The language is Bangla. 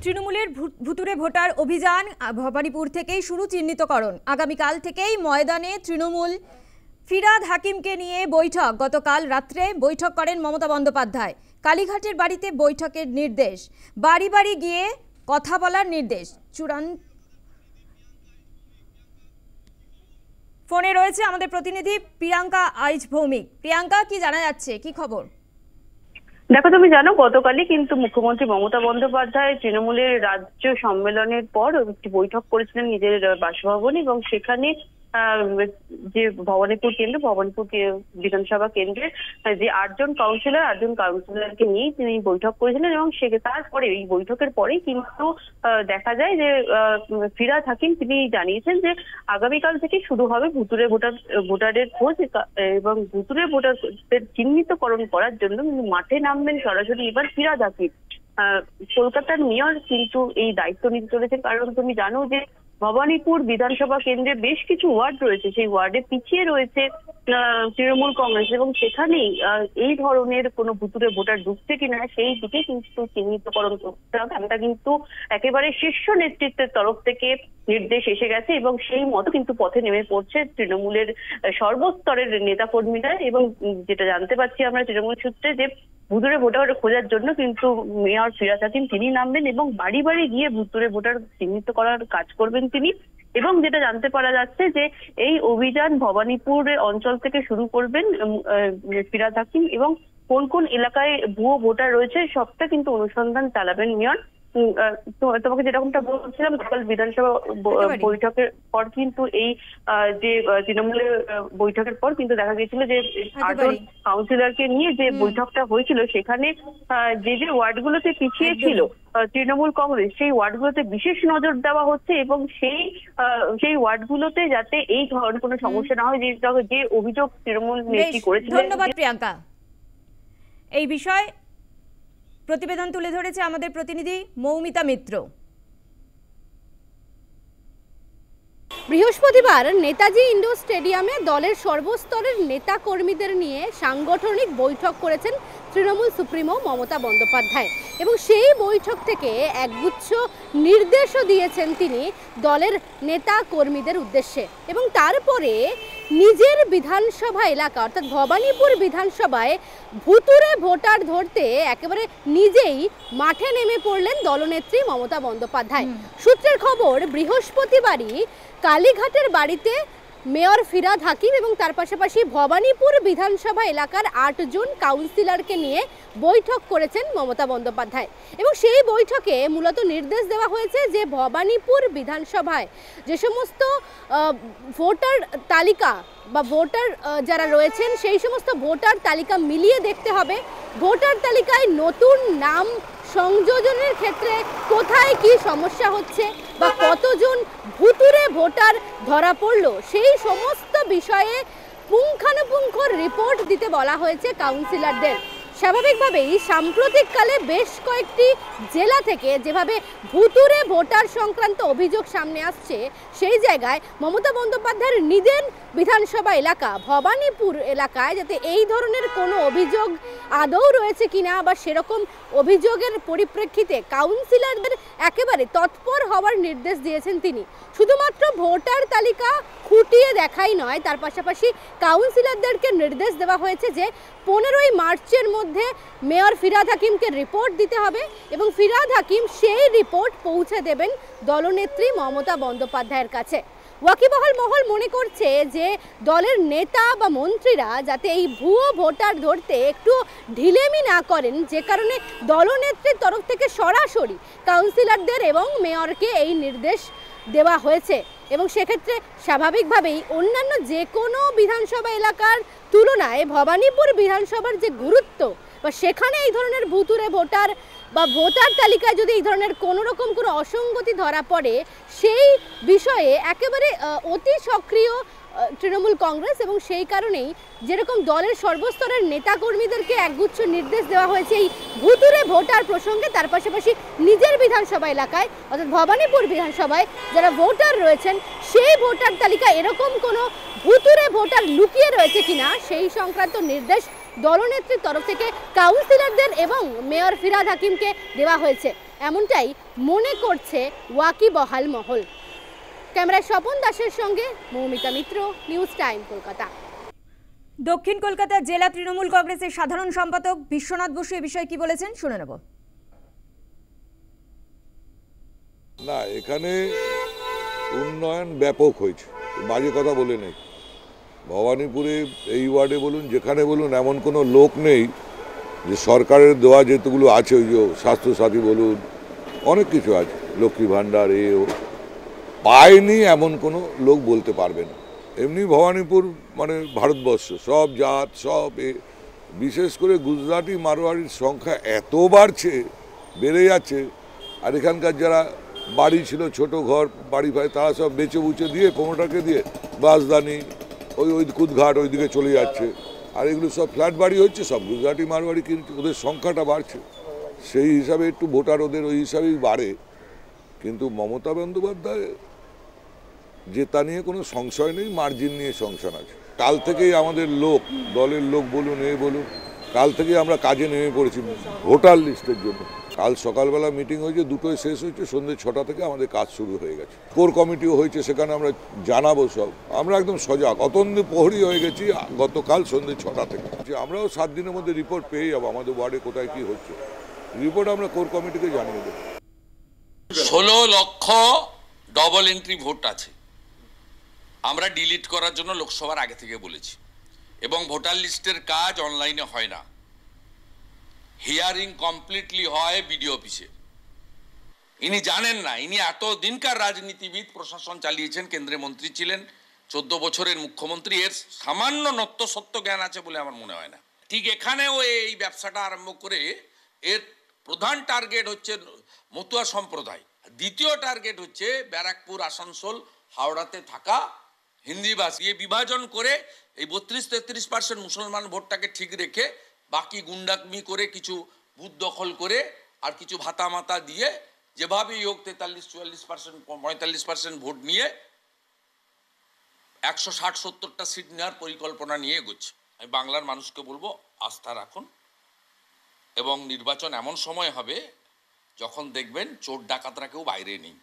তৃণমূলের ভুতুরে ভোটার অভিযান ভবানীপুর থেকেই শুরু চিহ্নিতকরণ। আগামীকাল থেকেই ময়দানে তৃণমূল। ফিরাদ হাকিমকে নিয়ে বৈঠক। গতকাল রাত্রে বৈঠক করেন মমতা বন্দ্যোপাধ্যায়। কালীঘাটের বাড়িতে বৈঠকের নির্দেশ, বাড়ি বাড়ি গিয়ে কথা বলার নির্দেশ। ফোনে রয়েছে আমাদের প্রতিনিধি প্রিয়াঙ্কা আইচ ভৌমিক। প্রিয়াঙ্কা, কি জানা যাচ্ছে, কি খবর? দেখো, তুমি জানো গতকালই কিন্তু মুখ্যমন্ত্রী মমতা বন্দ্যোপাধ্যায় তৃণমূলের রাজ্য সম্মেলনের পর একটি বৈঠক করেছিলেন নিজের বাসভবনে, এবং সেখানে যে ভবানীপুর বিধানসভা কেন্দ্রের যে 8জন কাউন্সিলরকে নিয়ে তিনি বৈঠক করেছিলেন, এবং তারপরে এই বৈঠকের পরেই কিন্তু দেখা যায় যে ফিরাদ হাকিম তিনি জানিয়েছেন যে আগামীকাল থেকে শুরু হবে ভোটারের খোঁজ, এবং ভুতুরে ভোটারদের চিহ্নিতকরণ করার জন্য মাঠে নামবেন সরাসরি এবার ফিরাদ হাকিম। কলকাতার মেয়র কিন্তু এই দায়িত্ব নিতে চলেছে, কারণ তুমি জানো যে ভবানীপুর বিধানসভা কেন্দ্রে বেশ কিছু ওয়ার্ড রয়েছে, সেই ওয়ার্ডে পিছিয়ে রয়েছে তৃণমূল কংগ্রেস, এবং সেখানেই এই ধরনের কোনো ভুতুরে ভোটার ঢুকছে কিনা সেই দিকে কিন্তু চিহ্নিতকরণ করতে হবে। এটা কিন্তু একেবারে শীর্ষ নেতৃত্বের তরফ থেকে নির্দেশ এসে গেছে, এবং সেই মতো কিন্তু পথে নেমে পড়ছে তৃণমূলের সর্বস্তরের নেতা কর্মীরা। এবং যেটা জানতে পারছি আমরা তৃণমূল সূত্রে, যে ভুতুরে ভোটার খোঁজার জন্য কিন্তু মেয়র ফিরাদ হাকিম তিনি নামবেন এবং বাড়ি বাড়ি গিয়ে ভুতুরে ভোটার চিহ্নিত করার কাজ করবেন তিনি। এবং যেটা জানতে পারা যাচ্ছে যে এই অভিযান ভবানীপুর অঞ্চল থেকে শুরু করবেন ফিরাদ হাকিম, এবং কোন কোন এলাকায় ভুয়ো ভোটার রয়েছে সবটা কিন্তু অনুসন্ধান চালাবেন মেয়র। তোমাকে যেরকমটা বলছিলাম, গতকাল বিধানসভা বৈঠকের পর কিন্তু এই যে তৃণমূলের বৈঠকের পর কিন্তু দেখা গিয়েছিল যে 8জন কাউন্সিলরকে নিয়ে যে বৈঠকটা হয়েছিল, সেখানে যে যে ওয়ার্ডগুলোতে পিছিয়ে ছিল তৃণমূল কংগ্রেস, সেই ওয়ার্ডগুলোতে বিশেষ নজর দেওয়া হচ্ছে, এবং সেই ওয়ার্ডগুলোতে যাতে এই ধরনের কোনো সমস্যা না হয়, যে অভিযোগ তৃণমূল নেত্রী করেছিলেন। ধন্যবাদ প্রিয়াঙ্কা। এই বিষয়ে প্রতিবেদন তুলে ধরেছে আমাদের প্রতিনিধি মৌমিতা মিত্র। বৃহস্পতিবার নেতাজি ইন্ডোর স্টেডিয়ামে দলের সর্বস্তরের নেতা কর্মীদের নিয়ে সাংগঠনিক বৈঠক করেছেন তৃণমূল সুপ্রিমো মমতা বন্দ্যোপাধ্যায়, এবং সেই বৈঠক থেকে একগুচ্ছ নির্দেশও দিয়েছেন তিনি দলের নেতা কর্মীদের উদ্দেশ্যে। এবং তারপরে নিজের বিধানসভা এলাকা অর্থাৎ ভবানীপুর বিধানসভায় ভুতুরে ভোটার ধরতে একেবারে নিজেই মাঠে নেমে পড়লেন দলনেত্রী মমতা বন্দ্যোপাধ্যায়। সূত্রের খবর, বৃহস্পতিবারই কালীঘাটের বাড়িতে মেয়র ফিরাদ হাকিম এবং তার পাশাপাশি ভবানীপুর বিধানসভা এলাকার 8জন কাউন্সিলরকে নিয়ে বৈঠক করেছেন মমতা বন্দ্যোপাধ্যায়, এবং সেই বৈঠকে মূলত নির্দেশ দেওয়া হয়েছে যে ভবানীপুর বিধানসভায় যে সমস্ত ভোটার তালিকা বা ভোটার যারা রয়েছেন সেই সমস্ত ভোটার তালিকা মিলিয়ে দেখতে হবে, ভোটার তালিকায় নতুন নাম সংযোজনের ক্ষেত্রে কোথায় কি সমস্যা হচ্ছে বা কতজন ভুতুরে ভোটার ধরা পড়লো, সেই সমস্ত বিষয়ে পুঙ্খানুপুঙ্খ রিপোর্ট দিতে বলা হয়েছে কাউন্সিলরদের। স্বাভাবিকভাবেই সাম্প্রতিককালে বেশ কয়েকটি জেলা থেকে যেভাবে ভুতুরে ভোটার সংক্রান্ত অভিযোগ সামনে আসছে, সেই জায়গায় মমতা বন্দ্যোপাধ্যায়ের নিজের বিধানসভা এলাকা ভবানীপুর এলাকায় যাতে এই ধরনের কোনো অভিযোগ আদৌ রয়েছে কিনা বা সেরকম অভিযোগের পরিপ্রেক্ষিতে কাউন্সিলরদের একেবারে তৎপর হওয়ার নির্দেশ দিয়েছেন তিনি। শুধুমাত্র ভোটার তালিকা খুঁটিয়ে দেখাই নয়, তার পাশাপাশি কাউন্সিলরদেরকে নির্দেশ দেওয়া হয়েছে যে 15ই মার্চের মধ্যে মেয়র ফিরাদ হাকিমকে রিপোর্ট দিতে হবে, এবং ফিরাদ হাকিম সেই রিপোর্ট পৌঁছে দেবেন দলনেত্রী মমতা বন্দ্যোপাধ্যায়ের কাছে। ওয়াকিবহাল মহল মনে করছে যে দলের নেতা বা মন্ত্রীরা যাতে এই ভুয়ো ভোটার ধরতে একটু ঢিলেমি না করেন, যে কারণে দলনেত্রীর তরফ থেকে সরাসরি কাউন্সিলরদের এবং মেয়রকে এই নির্দেশ দেওয়া হয়েছে। এবং সেক্ষেত্রে স্বাভাবিকভাবেই অন্যান্য যে কোনো বিধানসভা এলাকার তুলনায় ভবানীপুর বিধানসভার যে গুরুত্ব বা সেখানে এই ধরনের ভুতুরে ভোটার বা ভোটার তালিকায় যদি এই ধরনের কোনো রকম কোনো অসঙ্গতি ধরা পড়ে, সেই বিষয়ে একেবারে অতি সক্রিয় তৃণমূল কংগ্রেস, এবং সেই কারণেই যেরকম দলের সর্বস্তরের নেতাকর্মীদেরকে একগুচ্ছ নির্দেশ দেওয়া হয়েছে এই ভুতুরে ভোটার প্রসঙ্গে, তার পাশাপাশি নিজের বিধানসভা এলাকায় অর্থাৎ ভবানীপুর বিধানসভায় যারা ভোটার রয়েছেন সেই ভোটার তালিকা এরকম কোনো ভুতুরে ভোটার লুকিয়ে রয়েছে কিনা সেই সংক্রান্ত নির্দেশ দলনেত্রীর তরফ থেকে কাউন্সিলরদের এবং মেয়র ফিরাদ হাকিমকে দেওয়া হয়েছে। এমনটাই মনে করছে ওয়াকিবহাল মহল। ক্যামেরায় স্বপন দাসের সঙ্গে মৌমিতা মিত্র, নিউজ টাইম, কলকাতা। দক্ষিণ কলকাতা জেলা তৃণমূল কংগ্রেসের সাধারণ সম্পাদক বিশ্বনাথ বসু এ বিষয়ে কি বলেছেন শুনে নেব। না, এখানে উন্নয়ন ব্যাপক হয়েছে, বাজে কথা বলে নেই। ভবানীপুরে এই ওয়ার্ডে বলুন, যেখানে বলুন, এমন কোনো লোক নেই যে সরকারের দেওয়া যেগুলো আছে, ওই যে স্বাস্থ্যসাথী বলুন, অনেক কিছু আছে, লক্ষ্মী ভাণ্ডার, ও পায়নি এমন কোনো লোক বলতে পারবে না। এমনি ভবানীপুর মানে ভারতবর্ষ, সব জাত, সব বিশেষ করে গুজরাটি মারোয়াড়ির সংখ্যা এত বেড়ে যাচ্ছে। আর এখানকার যারা বাড়ি ছিল, ছোট ঘর বাড়ি ভাই, তারা সব বেচে বুচে দিয়ে, প্রমোটারকে দিয়ে বাসদানি ওই কুদঘাট ওইদিকে চলে যাচ্ছে। আর এগুলো সব ফ্ল্যাট বাড়ি হচ্ছে, সব গুজরাটি মারোয়াড়ি কিনছে, ওদের সংখ্যাটা বাড়ছে। সেই হিসাবে একটু ভোটার ওদের ওই হিসাবেই বাড়ে। কিন্তু মমতা বন্দ্যোপাধ্যায় জেতা নিয়ে কোনো সংশয় নেই, মার্জিন নিয়ে সংশয় আছে। কাল থেকেই আমাদের লোক, দলের লোক বলুন, বলুন, কাল থেকেই আমরা কাজে নেমে পড়েছি ভোটার লিস্টের জন্য। কাল সকালবেলা মিটিং হয়েছে, দুটোয় শেষ হয়েছে, সন্ধ্যে 6টা থেকে আমাদের কাজ শুরু হয়ে গেছে। কোর কমিটিও হয়েছে, সেখানে আমরা জানাবো সব। আমরা একদম সজাগ, অতন্দ্র প্রহরী হয়ে গেছি গতকাল সন্ধ্যে 6টা থেকে। আমরাও 7 দিনের মধ্যে রিপোর্ট পেয়ে যাবো আমাদের ওয়ার্ডে কোথায় কি হচ্ছে। রিপোর্ট আমরা কোর কমিটিকে জানিয়ে দেবো। 16 লক্ষ ডবল এন্ট্রি ভোট আছে, আমরা ডিলিট করার জন্য লোকসভার আগে থেকে বলেছি। এবং ভোটার লিস্টের কাজ অনলাইনে হয় না, হিয়ারিং কমপ্লিটলি হয় বিডিও অফিসে। ইনি জানেন না, ইনি এত দিনকার রাজনীতিবিদ, প্রশাসন চালিয়েছেন, কেন্দ্রে মন্ত্রী ছিলেন, 14 বছরের মুখ্যমন্ত্রী, এর সামান্য নত্যসত্য জ্ঞান আছে বলে আমার মনে হয় না। ঠিক এখানেও এই ব্যবসাটা আরম্ভ করে এর প্রধান টার্গেট হচ্ছে মতুয়া সম্প্রদায়, দ্বিতীয় টার্গেট হচ্ছে ব্যারাকপুর, আসানসোল, হাওড়াতে থাকা হিন্দিভাষী। বিভাজন করে এই 32-33% মুসলমান ভোটটাকে ঠিক রেখে বাকি গুন্ডামি করে, কিছু বুথ দখল করে, আর কিছু ভাতা মাতা দিয়ে, যেভাবেই হোক 43-44%, 45% ভোট নিয়ে 160-70টা সিট নেওয়ার পরিকল্পনা নিয়ে এগোচ্ছে। আমি বাংলার মানুষকে বলবো, আস্থা রাখুন, এবং নির্বাচন এমন সময় হবে যখন দেখবেন চোর ডাকাতরা কেউ বাইরে নেই।